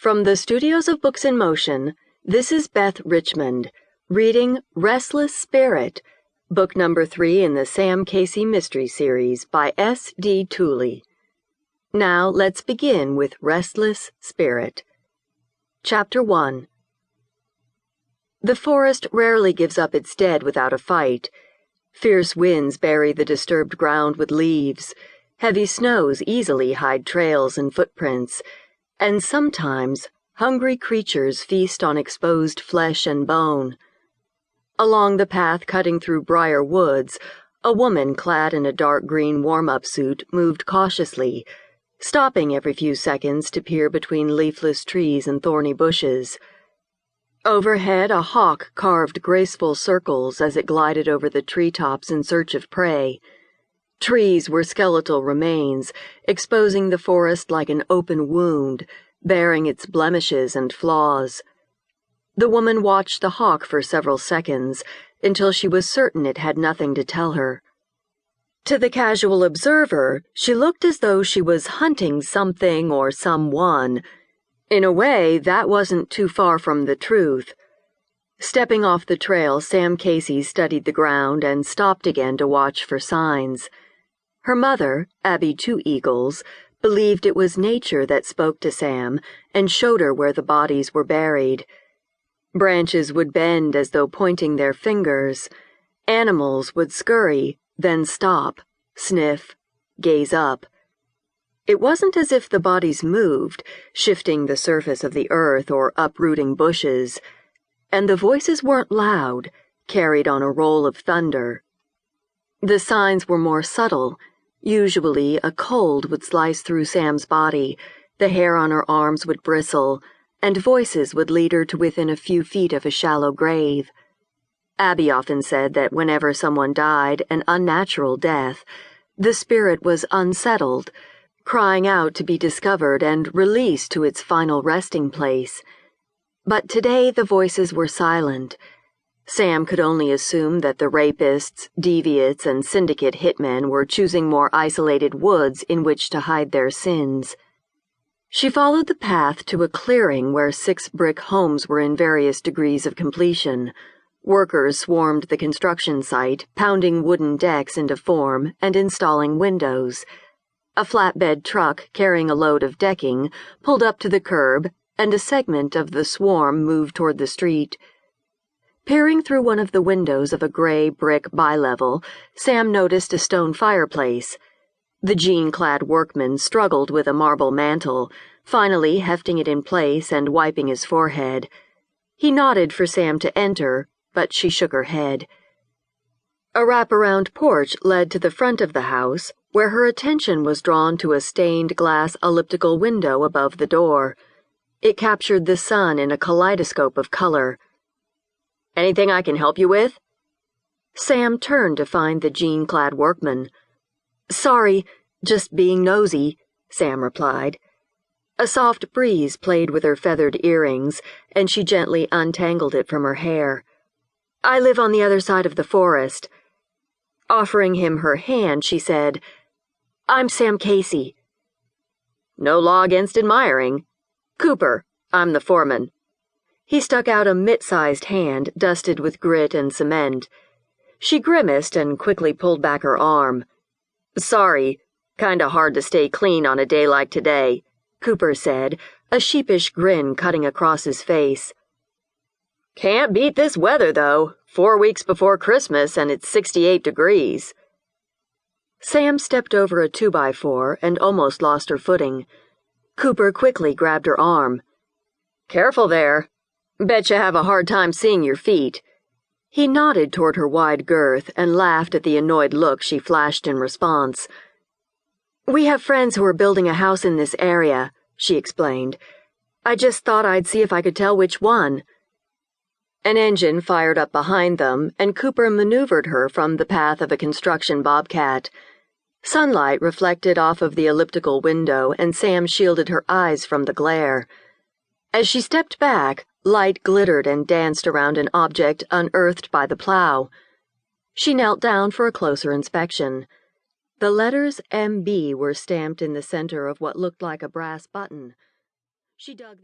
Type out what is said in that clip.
From the Studios of Books in Motion, this is Beth Richmond, reading Restless Spirit, book number 3 in the Sam Casey Mystery Series by S.D. Tooley. Now let's begin with Restless Spirit. Chapter 1. The forest rarely gives up its dead without a fight. Fierce winds bury the disturbed ground with leaves. Heavy snows easily hide trails and footprints. And sometimes hungry creatures feast on exposed flesh and bone. Along the path cutting through briar woods, a woman clad in a dark green warm-up suit moved cautiously, stopping every few seconds to peer between leafless trees and thorny bushes. Overhead, a hawk carved graceful circles as it glided over the treetops in search of prey. Trees were skeletal remains, exposing the forest like an open wound, bearing its blemishes and flaws. The woman watched the hawk for several seconds, until she was certain it had nothing to tell her. To the casual observer, she looked as though she was hunting something or someone. In a way, that wasn't too far from the truth. Stepping off the trail, Sam Casey studied the ground and stopped again to watch for signs. Her mother, Abby Two Eagles, believed it was nature that spoke to Sam and showed her where the bodies were buried. Branches would bend as though pointing their fingers. Animals would scurry, then stop, sniff, gaze up. It wasn't as if the bodies moved, shifting the surface of the earth or uprooting bushes. And the voices weren't loud, carried on a roll of thunder. The signs were more subtle. Usually, a cold would slice through Sam's body, the hair on her arms would bristle, and voices would lead her to within a few feet of a shallow grave. Abby often said that whenever someone died an unnatural death, the spirit was unsettled, crying out to be discovered and released to its final resting place. But today the voices were silent. Sam could only assume that the rapists, deviates, and syndicate hitmen were choosing more isolated woods in which to hide their sins. She followed the path to a clearing where 6 brick homes were in various degrees of completion. Workers swarmed the construction site, pounding wooden decks into form and installing windows. A flatbed truck carrying a load of decking pulled up to the curb, and a segment of the swarm moved toward the street. Peering through one of the windows of a gray brick bi-level, Sam noticed a stone fireplace. The jean-clad workman struggled with a marble mantel, finally hefting it in place and wiping his forehead. He nodded for Sam to enter, but she shook her head. A wraparound porch led to the front of the house, where her attention was drawn to a stained glass elliptical window above the door. It captured the sun in a kaleidoscope of color. "Anything I can help you with?" Sam turned to find the jean-clad workman. "Sorry, just being nosy," Sam replied. A soft breeze played with her feathered earrings, and she gently untangled it from her hair. "I live on the other side of the forest." Offering him her hand, she said, "I'm Sam Casey." "No law against admiring. Cooper, I'm the foreman." He stuck out a mitt-sized hand, dusted with grit and cement. She grimaced and quickly pulled back her arm. "Sorry, kinda hard to stay clean on a day like today," Cooper said, a sheepish grin cutting across his face. "Can't beat this weather, though. 4 weeks before Christmas and it's 68 degrees. Sam stepped over a 2x4 and almost lost her footing. Cooper quickly grabbed her arm. "Careful there. Bet you have a hard time seeing your feet." He nodded toward her wide girth and laughed at the annoyed look she flashed in response. "We have friends who are building a house in this area," she explained. "I just thought I'd see if I could tell which one." An engine fired up behind them, and Cooper maneuvered her from the path of a construction bobcat. Sunlight reflected off of the elliptical window, and Sam shielded her eyes from the glare. As she stepped back, light glittered and danced around an object unearthed by the plow. She knelt down for a closer inspection. The letters MB were stamped in the center of what looked like a brass button. She dug the